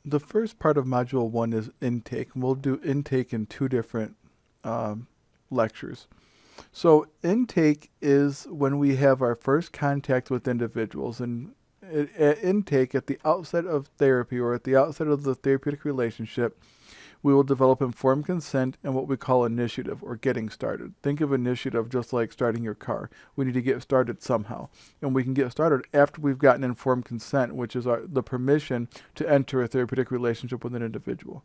The first part of Module 1 is intake, and we'll do intake in two different lectures. So intake is when we have our first contact with individuals, and at intake, at the outset of therapy or at the outset of the therapeutic relationship, we will develop informed consent and what we call initiative or getting started. Think of initiative just like starting your car. We need to get started somehow. And we can get started after we've gotten informed consent, which is the permission to enter a therapeutic relationship with an individual.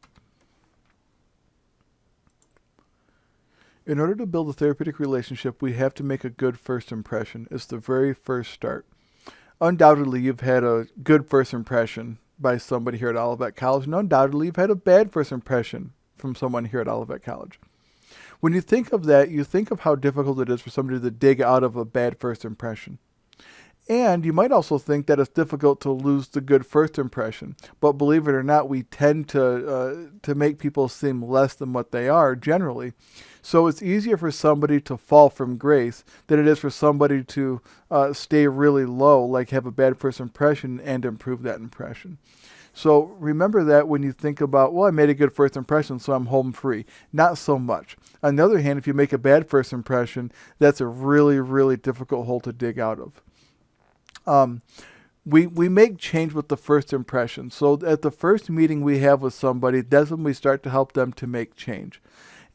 In order to build a therapeutic relationship, we have to make a good first impression. It's the very first start. Undoubtedly, you've had a good first impression by somebody here at Olivet College, and undoubtedly you've had a bad first impression from someone here at Olivet College. When you think of that, you think of how difficult it is for somebody to dig out of a bad first impression. And you might also think that it's difficult to lose the good first impression. But believe it or not, we tend to make people seem less than what they are generally. So it's easier for somebody to fall from grace than it is for somebody to stay really low, like have a bad first impression and improve that impression. So remember that when you think about, well, I made a good first impression, so I'm home free. Not so much. On the other hand, if you make a bad first impression, that's a really, really difficult hole to dig out of. We make change with the first impression. So at the first meeting we have with somebody, that's when we start to help them to make change.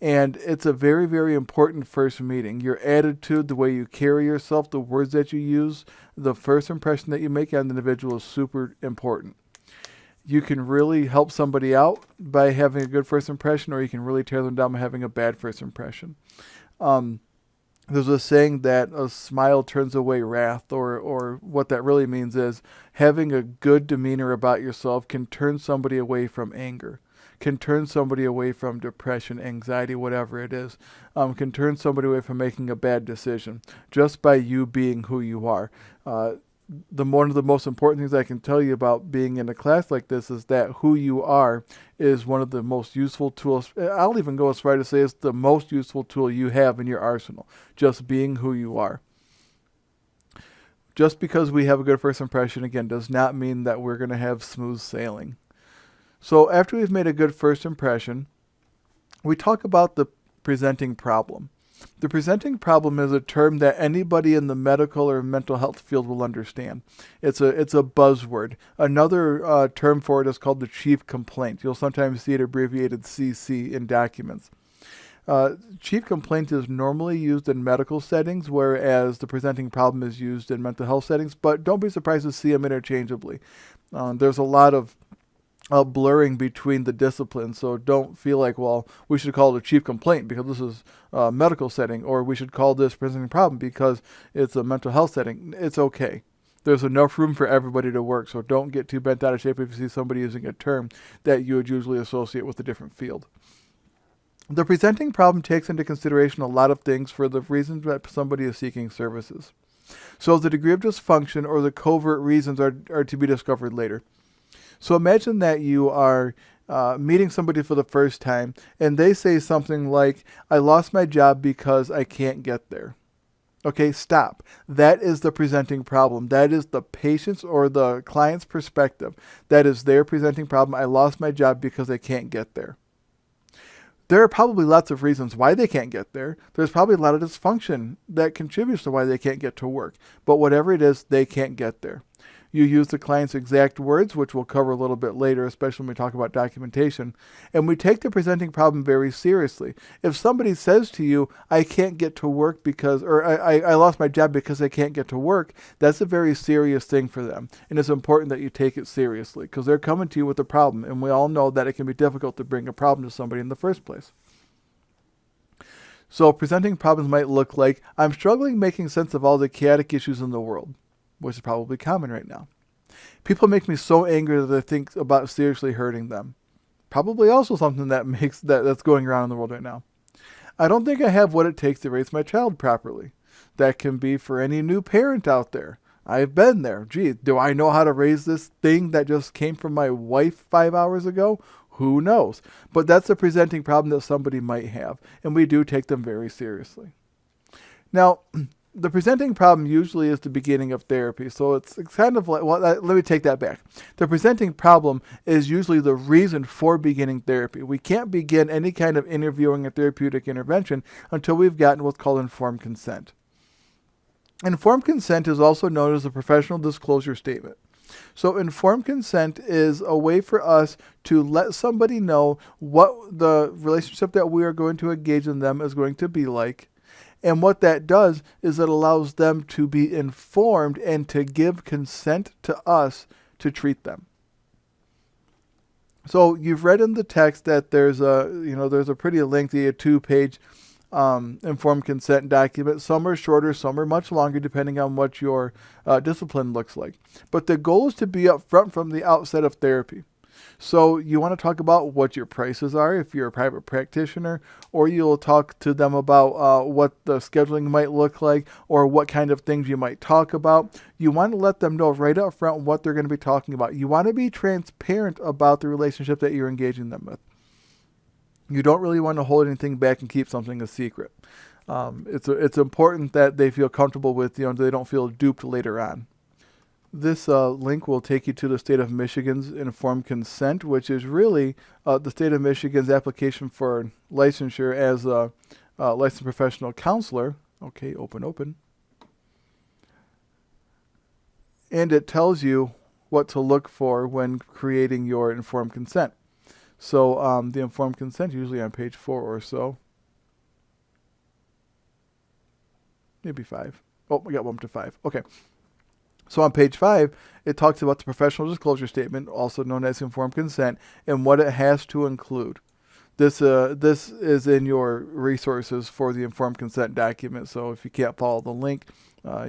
And it's a very, very important first meeting. Your attitude, the way you carry yourself, the words that you use, the first impression that you make on the individual is super important. You can really help somebody out by having a good first impression, or you can really tear them down by having a bad first impression. There's a saying that a smile turns away wrath, or what that really means is having a good demeanor about yourself can turn somebody away from anger, can turn somebody away from depression, anxiety, whatever it is, can turn somebody away from making a bad decision just by you being who you are. One of the most important things I can tell you about being in a class like this is that who you are is one of the most useful tools. I'll even go as far to say it's the most useful tool you have in your arsenal, just being who you are. Just because we have a good first impression, again, does not mean that we're going to have smooth sailing. So after we've made a good first impression, we talk about the presenting problem. The presenting problem is a term that anybody in the medical or mental health field will understand. It's a buzzword. Another term for it is called the chief complaint. You'll sometimes see it abbreviated CC in documents. Chief complaint is normally used in medical settings, whereas the presenting problem is used in mental health settings, but don't be surprised to see them interchangeably. There's a lot of blurring between the disciplines, so don't feel like, well, we should call it a chief complaint because this is a medical setting, or we should call this presenting problem because it's a mental health setting. It's okay. There's enough room for everybody to work, so don't get too bent out of shape if you see somebody using a term that you would usually associate with a different field. The presenting problem takes into consideration a lot of things for the reasons that somebody is seeking services. So the degree of dysfunction or the covert reasons are to be discovered later. So imagine that you are meeting somebody for the first time and they say something like, I lost my job because I can't get there. Okay, stop. That is the presenting problem. That is the patient's or the client's perspective. That is their presenting problem. I lost my job because I can't get there. There are probably lots of reasons why they can't get there. There's probably a lot of dysfunction that contributes to why they can't get to work. But whatever it is, they can't get there. You use the client's exact words, which we'll cover a little bit later, especially when we talk about documentation. And we take the presenting problem very seriously. If somebody says to you, I can't get to work because, or I lost my job because I can't get to work, that's a very serious thing for them. And it's important that you take it seriously because they're coming to you with a problem. And we all know that it can be difficult to bring a problem to somebody in the first place. So presenting problems might look like, I'm struggling making sense of all the chaotic issues in the world, which is probably common right now. People make me so angry that I think about seriously hurting them. Probably also something that's going around in the world right now. I don't think I have what it takes to raise my child properly. That can be for any new parent out there. I've been there. Gee, do I know how to raise this thing that just came from my wife 5 hours ago? Who knows? But that's a presenting problem that somebody might have, and we do take them very seriously. Now, the presenting problem usually is the beginning of therapy. So it's kind of like, well, let me take that back. The presenting problem is usually the reason for beginning therapy. We can't begin any kind of interviewing or therapeutic intervention until we've gotten what's called informed consent. Informed consent is also known as a professional disclosure statement. So informed consent is a way for us to let somebody know what the relationship that we are going to engage in them is going to be like. And what that does is it allows them to be informed and to give consent to us to treat them. So you've read in the text that there's a pretty lengthy 2-page informed consent document. Some are shorter, some are much longer, depending on what your discipline looks like. But the goal is to be upfront from the outset of therapy. So you want to talk about what your prices are if you're a private practitioner, or you'll talk to them about what the scheduling might look like or what kind of things you might talk about. You want to let them know right up front what they're going to be talking about. You want to be transparent about the relationship that you're engaging them with. You don't really want to hold anything back and keep something a secret. It's important that they feel comfortable with you and they don't feel duped later on. This link will take you to the state of Michigan's informed consent, which is really the state of Michigan's application for licensure as a licensed professional counselor. Okay, open. And it tells you what to look for when creating your informed consent. So the informed consent, usually on page 4 or so. Maybe 5. Oh, we got 1 to 5. Okay. So on page 5, it talks about the professional disclosure statement, also known as informed consent, and what it has to include. This is in your resources for the informed consent document, so if you can't follow the link,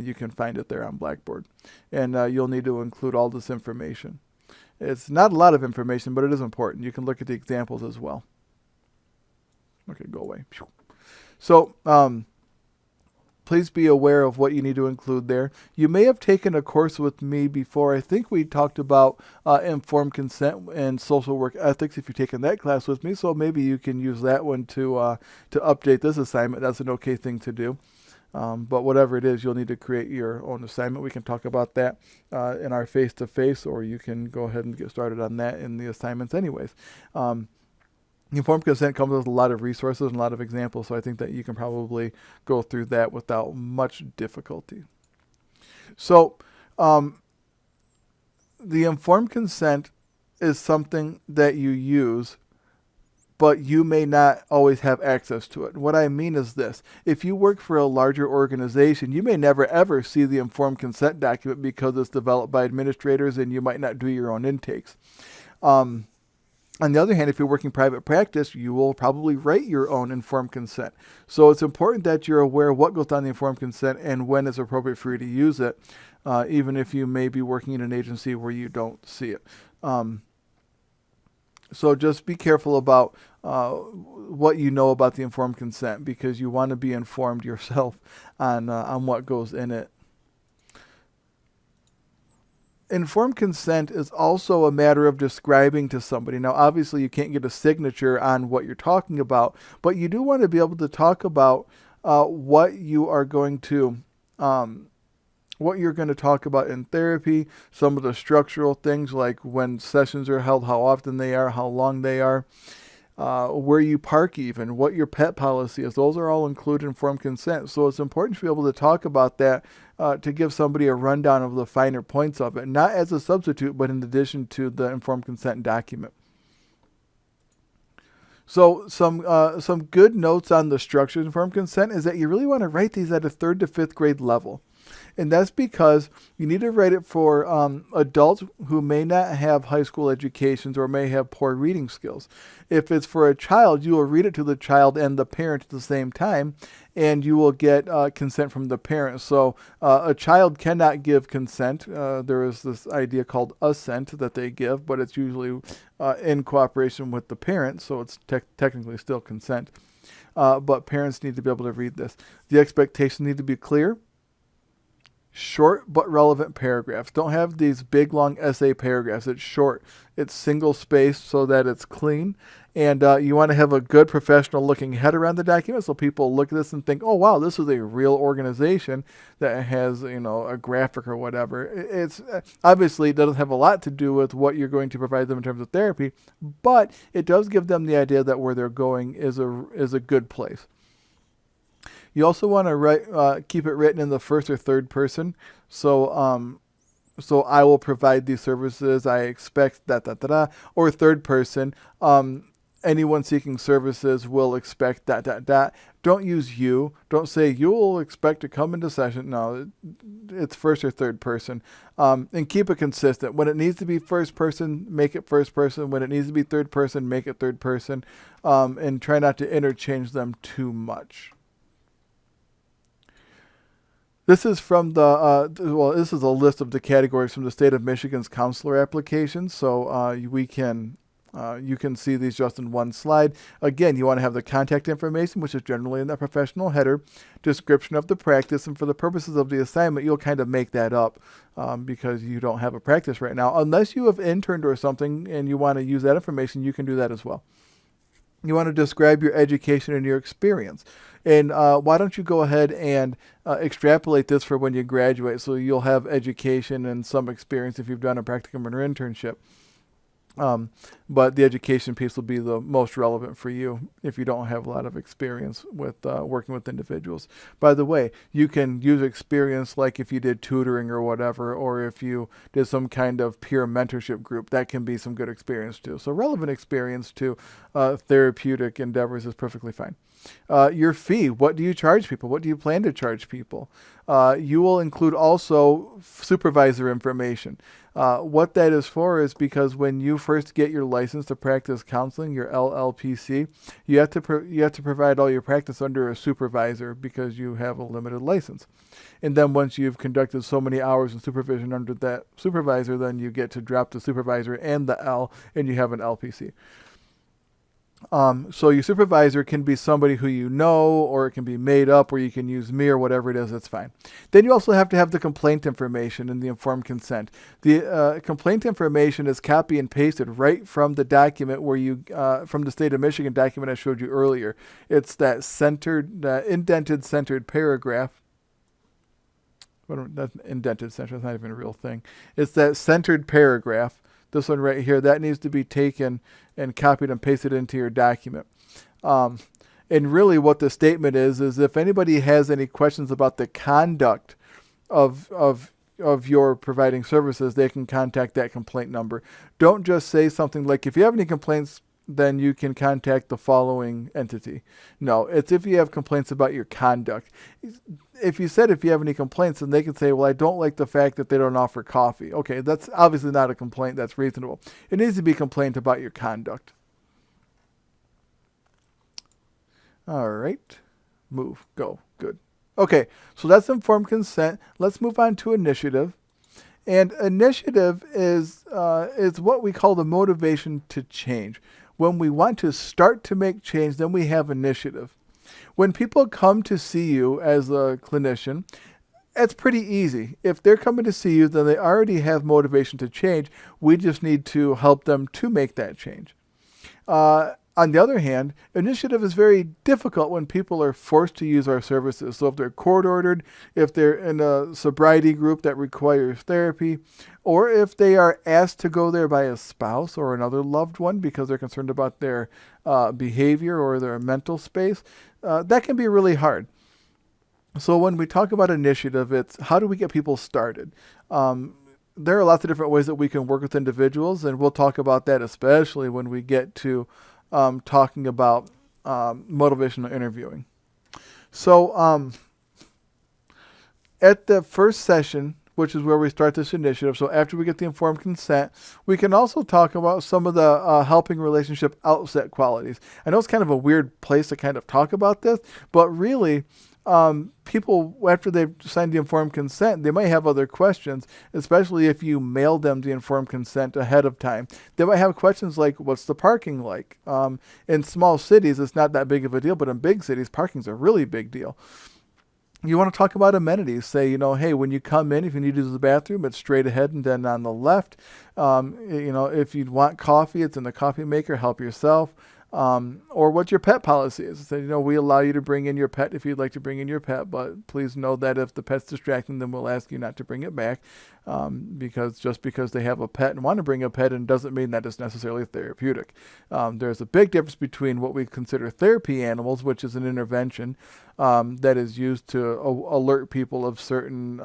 you can find it there on Blackboard. And you'll need to include all this information. It's not a lot of information, but it is important. You can look at the examples as well. Okay, go away. So, please be aware of what you need to include there. You may have taken a course with me before. I think we talked about informed consent and social work ethics if you've taken that class with me. So maybe you can use that one to update this assignment. That's an okay thing to do. But whatever it is, you'll need to create your own assignment. We can talk about that in our face-to-face, or you can go ahead and get started on that in the assignments anyways. Informed consent comes with a lot of resources and a lot of examples, so I think that you can probably go through that without much difficulty. So the informed consent is something that you use, but you may not always have access to it. What I mean is this. If you work for a larger organization, you may never ever see the informed consent document because it's developed by administrators and you might not do your own intakes. On the other hand, if you're working private practice, you will probably write your own informed consent. So it's important that you're aware of what goes on the informed consent and when it's appropriate for you to use it, even if you may be working in an agency where you don't see it. So just be careful about what you know about the informed consent, because you want to be informed yourself on what goes in it. Informed consent is also a matter of describing to somebody. Now, obviously, you can't get a signature on what you're talking about, but you do want to be able to talk about what you are going to, what you're going to talk about in therapy, some of the structural things like when sessions are held, how often they are, how long they are, where you park even, what your pet policy is. Those are all included in informed consent. So it's important to be able to talk about that to give somebody a rundown of the finer points of it, not as a substitute, but in addition to the informed consent document. So some good notes on the structure of informed consent is that you really want to write these at a 3rd to 5th grade level. And that's because you need to write it for adults who may not have high school educations or may have poor reading skills. If it's for a child, you will read it to the child and the parent at the same time, and you will get consent from the parent. So a child cannot give consent. There is this idea called assent that they give, but it's usually in cooperation with the parent, so it's technically still consent. But parents need to be able to read this. The expectations need to be clear. Short but relevant paragraphs. Don't have these big long essay paragraphs. It's short. It's single spaced so that it's clean. And you want to have a good professional looking header on the document so people look at this and think, oh, wow, this is a real organization that has, a graphic or whatever. It's obviously it doesn't have a lot to do with what you're going to provide them in terms of therapy, but it does give them the idea that where they're going is a good place. You also want to keep it written in the first or third person. So I will provide these services. I expect or third person. Anyone seeking services will expect . Don't use you. Don't say you will expect to come into session. No, it's first or third person. And keep it consistent. When it needs to be first person, make it first person. When it needs to be third person, make it third person. And try not to interchange them too much. This is from this is a list of the categories from the state of Michigan's counselor applications. So you can see these just in one slide. Again, you want to have the contact information, which is generally in the professional header, description of the practice, and for the purposes of the assignment, you'll kind of make that up because you don't have a practice right now. Unless you have interned or something and you want to use that information, you can do that as well. You want to describe your education and your experience. And why don't you go ahead and extrapolate this for when you graduate so you'll have education and some experience if you've done a practicum or internship. But the education piece will be the most relevant for you if you don't have a lot of experience with working with individuals. By the way, you can use experience like if you did tutoring or whatever, or if you did some kind of peer mentorship group, that can be some good experience too. So relevant experience to therapeutic endeavors is perfectly fine. Your fee, what do you charge people? What do you plan to charge people? You will include also supervisor information. What that is for is because when you first get your license to practice counseling, your LLPC, you have to provide all your practice under a supervisor because you have a limited license. And then once you've conducted so many hours in supervision under that supervisor, then you get to drop the supervisor and the L, and you have an LPC. So your supervisor can be somebody who you know, or it can be made up, or you can use me or whatever it is, that's fine. Then you also have to have the complaint information and the informed consent. The complaint information is copy and pasted right from the document from the state of Michigan document I showed you earlier. It's that indented centered paragraph. That's indented centered, it's not even a real thing. It's that centered paragraph. This one right here, that needs to be taken and copied and pasted into your document. And really what the statement is if anybody has any questions about the conduct of your providing services, they can contact that complaint number. Don't just say something like, if you have any complaints, then you can contact the following entity. No, it's if you have complaints about your conduct. If you have any complaints, then they can say, well, I don't like the fact that they don't offer coffee. Okay, that's obviously not a complaint. That's reasonable. It needs to be a complaint about your conduct. All right. Move. Go. Good. Okay, so that's informed consent. Let's move on to initiative. And initiative is what we call the motivation to change. When we want to start to make change, then we have initiative. When people come to see you as a clinician, it's pretty easy. If they're coming to see you, then they already have motivation to change. We just need to help them to make that change. On the other hand, initiative is very difficult when people are forced to use our services. So if they're court-ordered, if they're in a sobriety group that requires therapy, or if they are asked to go there by a spouse or another loved one because they're concerned about their behavior or their mental space, that can be really hard. So when we talk about initiative, it's how do we get people started? There are lots of different ways that we can work with individuals, and we'll talk about that especially when we get to talking about motivational interviewing. So at the first session, which is where we start this initiative, so after we get the informed consent, we can also talk about some of the helping relationship outset qualities. I know it's kind of a weird place to kind of talk about this, but really people, after they've signed the informed consent, they might have other questions, especially if you mail them the informed consent ahead of time. They might have questions like, what's the parking like? In small cities, it's not that big of a deal, but in big cities, parking's a really big deal. You want to talk about amenities. Say, hey, when you come in, if you need to use the bathroom, it's straight ahead and then on the left. If you want coffee, it's in the coffee maker. Help yourself. Or what your pet policy is. So, we allow you to bring in your pet if you'd like to bring in your pet, but please know that if the pet's distracting, then we'll ask you not to bring it back, because just because they have a pet and want to bring a pet in doesn't mean that it's necessarily therapeutic. There's a big difference between what we consider therapy animals, which is an intervention that is used to alert people of certain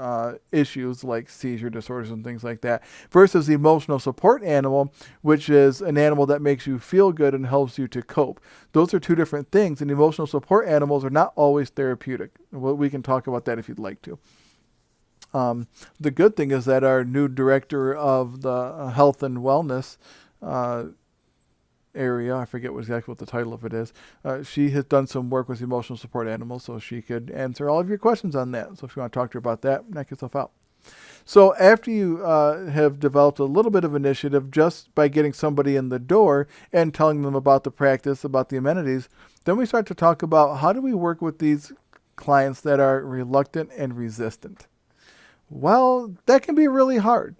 issues like seizure disorders and things like that, versus the emotional support animal, which is an animal that makes you feel good and helps you to cope. Those are two different things, and emotional support animals are not always therapeutic. Well, we can talk about that if you'd like to. The good thing is that our new director of the health and wellness area, I forget exactly what the title of it is, she has done some work with emotional support animals, so she could answer all of your questions on that. So if you want to talk to her about that, knock yourself out. So after you have developed a little bit of initiative just by getting somebody in the door and telling them about the practice, about the amenities, then we start to talk about how do we work with these clients that are reluctant and resistant. Well, that can be really hard.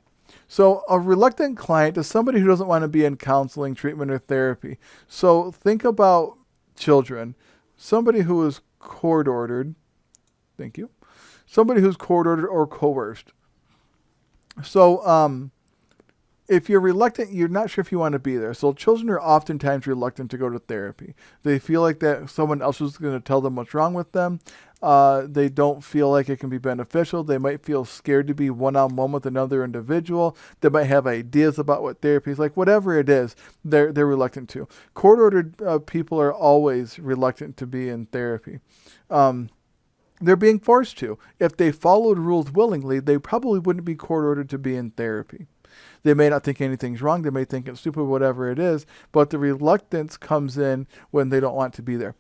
So a reluctant client is somebody who doesn't want to be in counseling, treatment, or therapy. So think about children. Somebody who is court-ordered. Thank you. Somebody who's court-ordered or coerced. So if you're reluctant, you're not sure if you want to be there. So children are oftentimes reluctant to go to therapy. They feel like that someone else is going to tell them what's wrong with them. They don't feel like it can be beneficial. They might feel scared to be one-on-one with another individual. They might have ideas about what therapy is like. Whatever it is, they're reluctant to. Court-ordered people are always reluctant to be in therapy. They're being forced to. If they followed rules willingly, they probably wouldn't be court-ordered to be in therapy. They may not think anything's wrong. They may think it's stupid, whatever it is. But the reluctance comes in when they don't want to be there.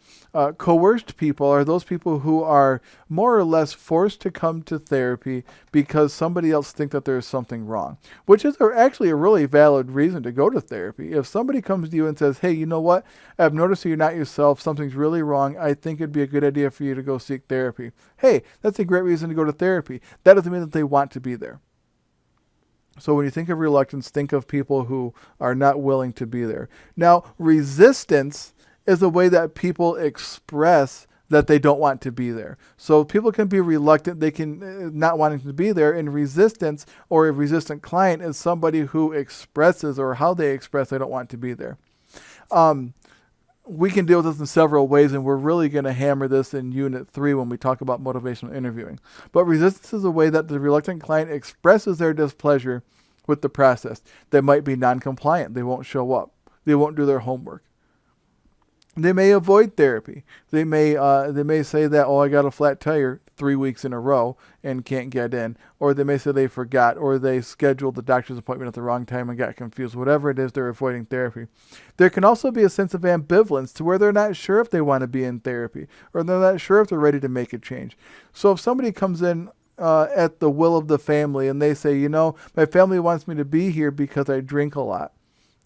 Coerced people are those people who are more or less forced to come to therapy because somebody else thinks that there's something wrong, which is actually a really valid reason to go to therapy. If somebody comes to you and says, hey, you know what? I've noticed that you're not yourself. Something's really wrong. I think it'd be a good idea for you to go seek therapy. Hey, that's a great reason to go to therapy. That doesn't mean that they want to be there. So when you think of reluctance, think of people who are not willing to be there. Now, resistance is a way that people express that they don't want to be there. So people can be reluctant, they can not wanting to be there, and resistance or a resistant client is somebody who expresses or how they express they don't want to be there. We can deal with this in several ways, and we're really going to hammer this in Unit 3 when we talk about motivational interviewing. But resistance is a way that the reluctant client expresses their displeasure with the process. They might be non-compliant. They won't show up. They won't do their homework. They may avoid therapy. They may say that, I got a flat tire 3 weeks in a row and can't get in. Or they may say they forgot, or they scheduled the doctor's appointment at the wrong time and got confused. Whatever it is, they're avoiding therapy. There can also be a sense of ambivalence to where they're not sure if they want to be in therapy, or they're not sure if they're ready to make a change. So if somebody comes in at the will of the family and they say, my family wants me to be here because I drink a lot.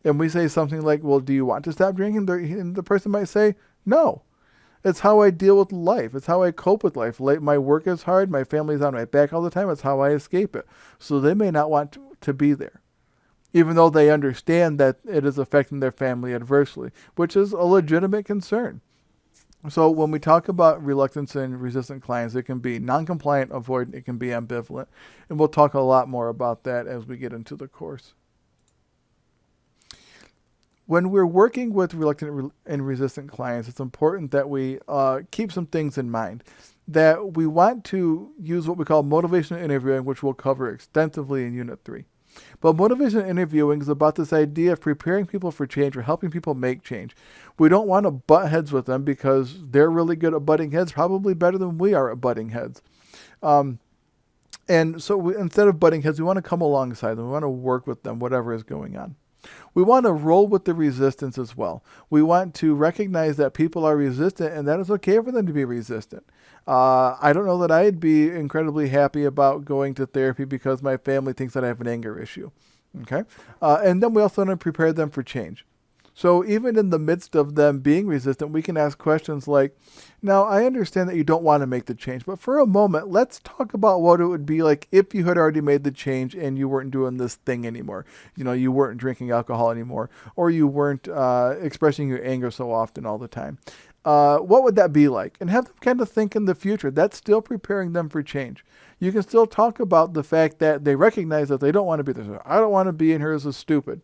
And we say something like, well, do you want to stop drinking? And the person might say, no. It's how I deal with life. It's how I cope with life. My work is hard. My family's on my back all the time. It's how I escape it. So they may not want to be there, even though they understand that it is affecting their family adversely, which is a legitimate concern. So when we talk about reluctance and resistant clients, it can be non-compliant, avoidant, it can be ambivalent. And we'll talk a lot more about that as we get into the course. When we're working with reluctant and resistant clients, it's important that we keep some things in mind. That we want to use what we call motivational interviewing, which we'll cover extensively in Unit 3. But motivational interviewing is about this idea of preparing people for change or helping people make change. We don't want to butt heads with them because they're really good at butting heads, probably better than we are at butting heads. And so instead of butting heads, we want to come alongside them. We want to work with them, whatever is going on. We want to roll with the resistance as well. We want to recognize that people are resistant and that it's okay for them to be resistant. I don't know that I'd be incredibly happy about going to therapy because my family thinks that I have an anger issue. Okay? And then we also want to prepare them for change. So even in the midst of them being resistant, we can ask questions like, now I understand that you don't want to make the change, but for a moment, let's talk about what it would be like if you had already made the change and you weren't doing this thing anymore. You weren't drinking alcohol anymore, or you weren't expressing your anger so often all the time. What would that be like? And have them kind of think in the future. That's still preparing them for change. You can still talk about the fact that they recognize that they don't want to be there. I don't want to be in here, this is stupid.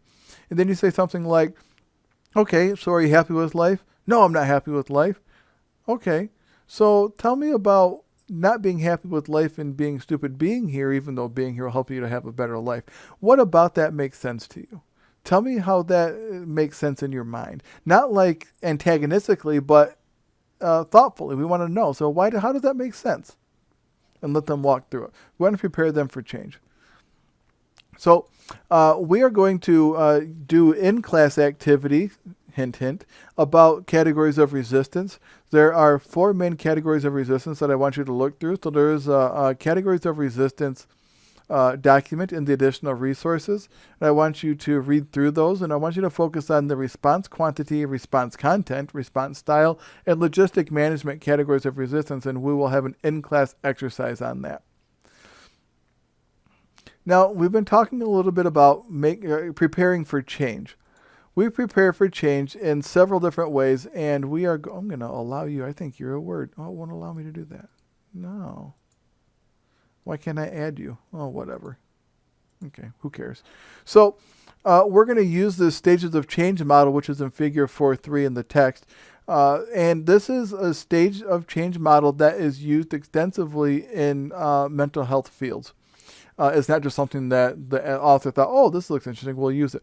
And then you say something like, okay, so are you happy with life? No, I'm not happy with life. Okay, so tell me about not being happy with life and being stupid being here, even though being here will help you to have a better life. What about that makes sense to you? Tell me how that makes sense in your mind. Not like antagonistically, but thoughtfully. We want to know. So how does that make sense? And let them walk through it. We want to prepare them for change. So we are going to do in-class activity, hint, hint, about categories of resistance. There are 4 main categories of resistance that I want you to look through. So there is a categories of resistance document in the additional resources. And I want you to read through those, and I want you to focus on the response quantity, response content, response style, and logistic management categories of resistance, and we will have an in-class exercise on that. Now, we've been talking a little bit about preparing for change. We prepare for change in several different ways, and I'm going to allow you, I think you're a word. Oh, it won't allow me to do that. No. Why can't I add you? Oh, whatever. Okay, who cares? So we're going to use the stages of change model, which is in figure 4.3 in the text. And this is a stage of change model that is used extensively in mental health fields. It's not just something that the author thought, oh, this looks interesting, we'll use it.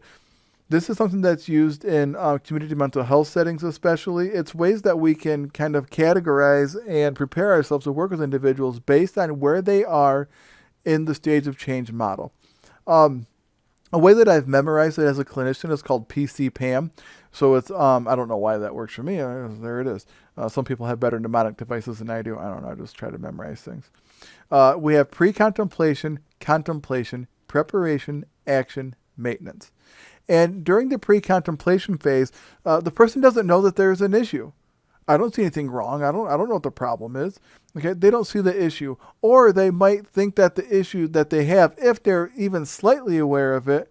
This is something that's used in community mental health settings especially. It's ways that we can kind of categorize and prepare ourselves to work with individuals based on where they are in the stage of change model. A way that I've memorized it as a clinician is called PCPAM. So it's, I don't know why that works for me. There it is. Some people have better mnemonic devices than I do. I don't know. I just try to memorize things. We have pre-contemplation, contemplation, preparation, action, maintenance. And during the pre-contemplation phase, the person doesn't know that there's an issue. I don't see anything wrong. I don't know what the problem is. Okay, they don't see the issue. Or they might think that the issue that they have, if they're even slightly aware of it,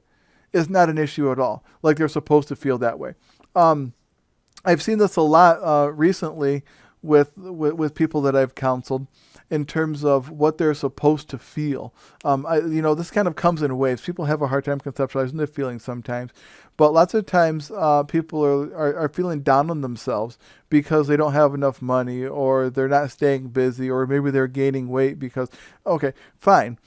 is not an issue at all. Like they're supposed to feel that way. I've seen this a lot recently with people that I've counseled in terms of what they're supposed to feel. This kind of comes in waves. People have a hard time conceptualizing their feelings sometimes. But lots of times people are feeling down on themselves because they don't have enough money, or they're not staying busy, or maybe they're gaining weight because, okay, fine.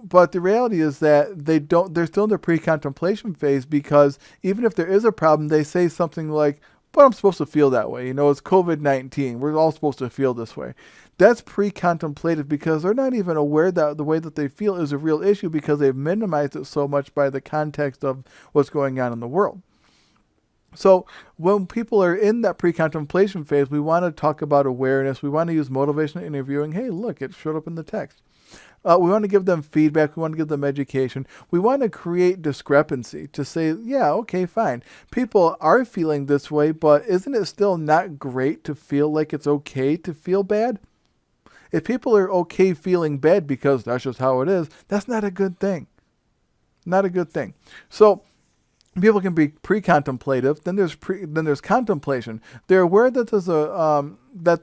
But the reality is that they're still in the pre-contemplation phase, because even if there is a problem, they say something like, but I'm supposed to feel that way. It's COVID-19. We're all supposed to feel this way. That's pre-contemplative, because they're not even aware that the way that they feel is a real issue, because they've minimized it so much by the context of what's going on in the world. So when people are in that pre-contemplation phase, we want to talk about awareness. We want to use motivational interviewing. Hey, look, it showed up in the text. We want to give them feedback. We want to give them education. We want to create discrepancy to say, yeah, okay, fine. People are feeling this way, but isn't it still not great to feel like it's okay to feel bad? If people are okay feeling bad because that's just how it is, that's not a good thing. Not a good thing. So people can be pre-contemplative. Then there's contemplation. They're aware that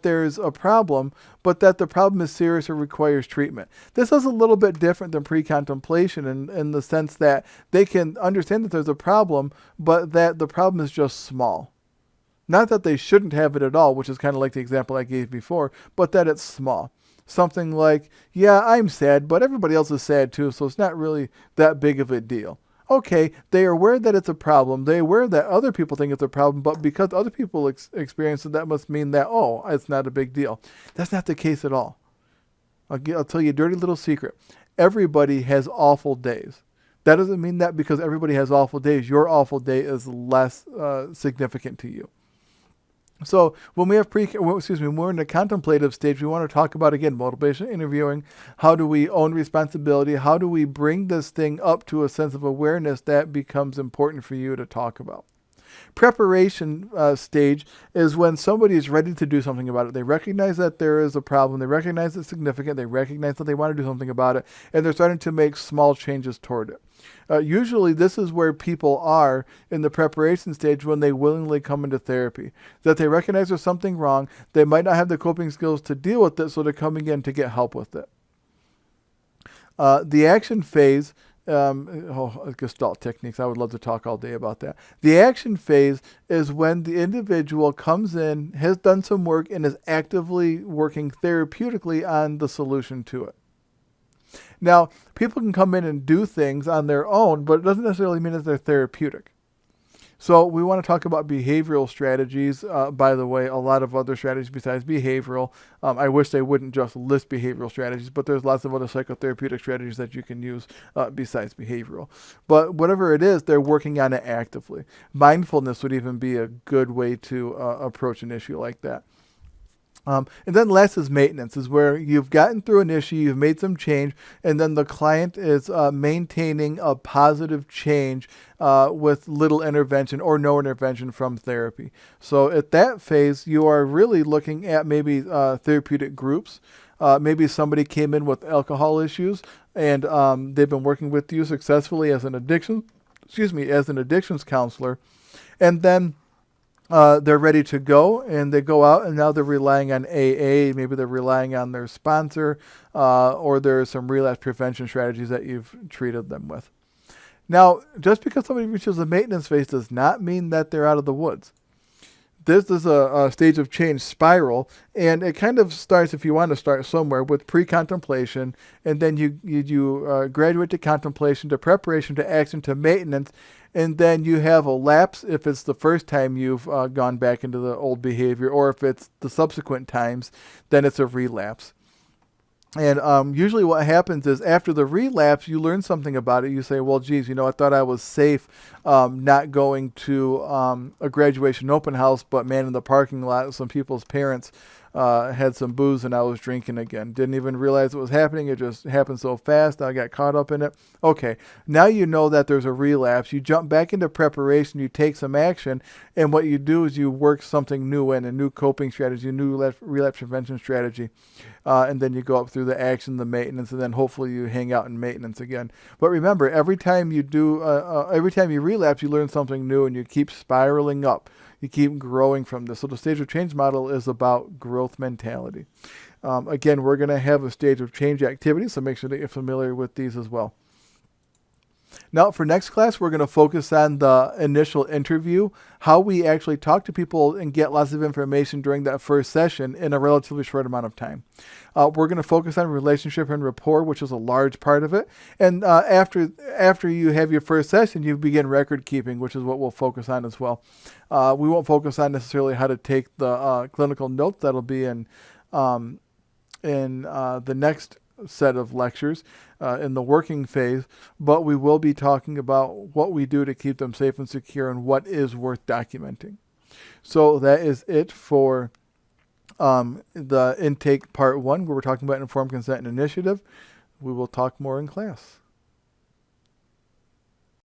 there's a problem, but that the problem is serious or requires treatment. This is a little bit different than pre-contemplation in the sense that they can understand that there's a problem, but that the problem is just small. Not that they shouldn't have it at all, which is kind of like the example I gave before, but that it's small. Something like, yeah, I'm sad, but everybody else is sad too, so it's not really that big of a deal. Okay, they are aware that it's a problem. They're aware that other people think it's a problem, but because other people experience it, that must mean that, oh, it's not a big deal. That's not the case at all. I'll tell you a dirty little secret. Everybody has awful days. That doesn't mean that because everybody has awful days, your awful day is less significant to you. So when we're in the contemplative stage, we want to talk about, again, motivation interviewing. How do we own responsibility? How do we bring this thing up to a sense of awareness that becomes important for you to talk about? Preparation stage is when somebody is ready to do something about it. They recognize that there is a problem. They recognize it's significant. They recognize that they want to do something about it, and they're starting to make small changes toward it. Usually this is where people are in the preparation stage when they willingly come into therapy. That they recognize there's something wrong. They might not have the coping skills to deal with it, so they're coming in to get help with it. The action phase, Gestalt techniques, I would love to talk all day about that. The action phase is when the individual comes in, has done some work, and is actively working therapeutically on the solution to it. Now, people can come in and do things on their own, but it doesn't necessarily mean that they're therapeutic. So we want to talk about behavioral strategies. By the way, a lot of other strategies besides behavioral. I wish they wouldn't just list behavioral strategies, but there's lots of other psychotherapeutic strategies that you can use besides behavioral. But whatever it is, they're working on it actively. Mindfulness would even be a good way to approach an issue like that. And then last is maintenance, is where you've gotten through an issue, you've made some change, and then the client is maintaining a positive change with little intervention or no intervention from therapy. So at that phase, you are really looking at maybe therapeutic groups. Maybe somebody came in with alcohol issues, and they've been working with you successfully as an addictions counselor, and then they're ready to go, and they go out, and now they're relying on AA. Maybe they're relying on their sponsor, or there's some relapse prevention strategies that you've treated them with. Now, just because somebody reaches the maintenance phase does not mean that they're out of the woods. This is a stage of change spiral, and it kind of starts, if you want to start somewhere, with pre-contemplation, and then you graduate to contemplation, to preparation, to action, to maintenance, and then you have a lapse if it's the first time you've gone back into the old behavior, or if it's the subsequent times, then it's a relapse. And usually what happens is after the relapse, you learn something about it. You say, well, geez, I thought I was safe not going to a graduation open house, but man, in the parking lot, some people's parents had some booze and I was drinking again. Didn't even realize it was happening. It just happened so fast. I got caught up in it. Okay, now you know that there's a relapse. You jump back into preparation. You take some action. And what you do is you work something new in, a new coping strategy, a new relapse prevention strategy. And then you go up through the action, the maintenance, and then hopefully you hang out in maintenance again. But remember, every time you relapse, you learn something new and you keep spiraling up. You keep growing from this. So the stage of change model is about growth mentality. Again, we're going to have a stage of change activity, so make sure that you're familiar with these as well. Now, for next class, we're going to focus on the initial interview, how we actually talk to people and get lots of information during that first session in a relatively short amount of time. We're going to focus on relationship and rapport, which is a large part of it. And after you have your first session, you begin record keeping, which is what we'll focus on as well. We won't focus on necessarily how to take the clinical notes. That'll be in the next set of lectures in the working phase, but we will be talking about what we do to keep them safe and secure and what is worth documenting. So that is it for the intake part 1, where we're talking about informed consent and initiative. We will talk more in class.